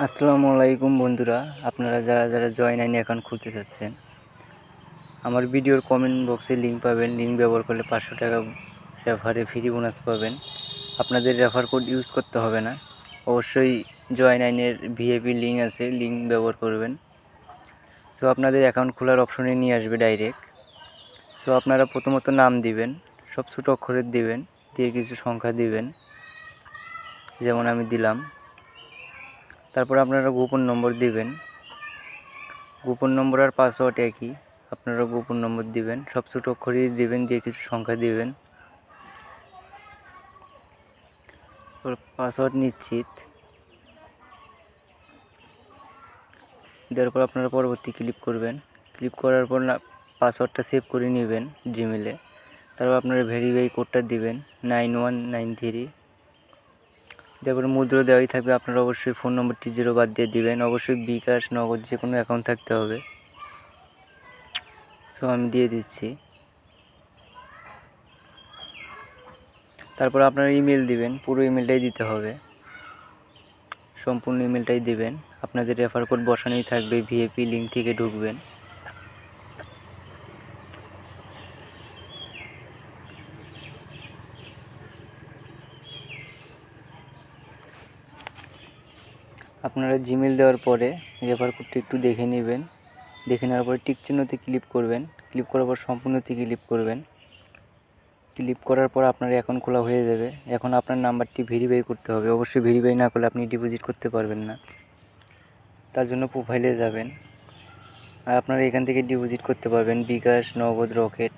আসসালামু আলাইকুম বন্ধুরা, আপনারা যারা জয়েন অ্যাকাউন্ট খুলতে চাচ্ছেন, আমার ভিডিওর কমেন্ট বক্সে লিঙ্ক পাবেন। লিঙ্ক ব্যবহার করলে 500 টাকা রেফারে ফ্রি বোনাস পাবেন। আপনাদের রেফার কোড ইউজ করতে হবে না। অবশ্যই জয়েন ভিআইপি লিঙ্ক আছে, লিঙ্ক ব্যবহার করবেন। সো আপনাদের অ্যাকাউন্ট খোলার অপশনে নিয়ে আসবে ডাইরেক্ট। সো আপনারা প্রথমত নাম দিবেন, সব ছোটো অক্ষরের দিবেন, দিয়ে কিছু সংখ্যা দিবেন, যেমন আমি দিলাম। তারপর আপনারা গোপন নম্বর দিবেন। গোপন নম্বর আর পাসওয়ার্ড একই, আপনারা গোপন নম্বর দিবেন, সব ছোটো অক্ষরই দিবেন, দিয়ে কিছু সংখ্যা দিবেন। পাসওয়ার্ড নিশ্চিত দেওয়ার পর আপনারা পরবর্তী ক্লিক করবেন। ক্লিক করার পর পাসওয়ার্ডটা সেভ করে নেবেন জিমেলে। তারপর আপনারা ভেরিফাই কোডটা দিবেন 9193। তারপরে মুদ্রা দেওয়াই থাকবে, আপনারা অবশ্যই ফোন নম্বরটি 0 বাদ দিয়ে দিবেন। অবশ্যই বিকাশ, নগদ যে কোনো অ্যাকাউন্ট থাকতে হবে। সো আমি দিয়ে দিচ্ছি। তারপর আপনারা ইমেল দিবেন, পুরো ইমেলটাই দিতে হবে, সম্পূর্ণ ইমেলটাই দিবেন। আপনাদের রেফার কোড বসানোই থাকবে, ভিআইপি লিঙ্ক থেকে ঢুকবেন। আপনারা জিমেল দেওয়ার পরে রেফার কোডটি একটু দেখে নেবেন। দেখে নেওয়ার পরে টিক চিহ্নতে ক্লিক করবেন। ক্লিক করার পর সম্পূর্ণতে ক্লিক করবেন। ক্লিক করার পর আপনার অ্যাকাউন্ট খোলা হয়ে যাবে। এখন আপনার নাম্বারটি ভেরিফাই করতে হবে। অবশ্যই ভেরিফাই না করলে আপনি ডিপোজিট করতে পারবেন না। তার জন্য প্রোফাইলে যাবেন, আর আপনারা এখান থেকে ডিপোজিট করতে পারবেন। বিকাশ, নগদ, রকেট,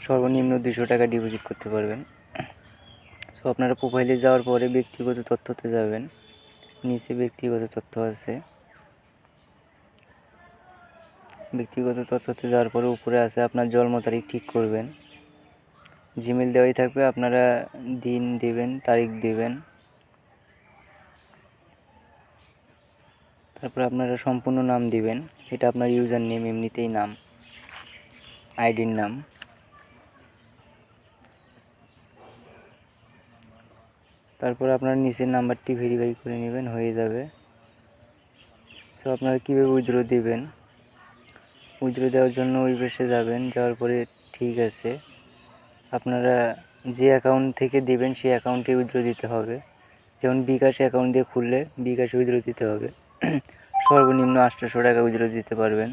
সর্বনিম্ন 200 টাকা ডিপোজিট করতে পারবেন। সো আপনারা প্রোফাইলে যাওয়ার পরে ব্যক্তিগত তথ্যতে যাবেন। নিচে ব্যক্তিগত তথ্য আছে, ব্যক্তিগত তথ্যতে যাওয়ার পরে উপরে আছে আপনার জন্ম তারিখ ঠিক করবেন। জিমেল দেওয়াই থাকবে, আপনারা দিন দেবেন, তারিখ দেবেন। তারপর আপনারা সম্পূর্ণ নাম দিবেন, এটা আপনার ইউজার নেম, এমনিতেই নাম, আইডির নাম। তারপর আপনার নিচের নাম্বারটি ভেরিফাই করে নেবেন, হয়ে যাবে। সো আপনারা কীভাবে উইথড্র দেবেন, উইথড্র দেওয়ার জন্য ওই পাশে যাবেন। যাওয়ার পরে ঠিক আছে, আপনারা যে অ্যাকাউন্ট থেকে দেবেন সেই অ্যাকাউন্টে উইথড্র দিতে হবে। যেমন বিকাশ অ্যাকাউন্ট দিয়ে খুললে বিকাশে উইথড্র দিতে হবে। সর্বনিম্ন 800 টাকা উইথড্র দিতে পারবেন।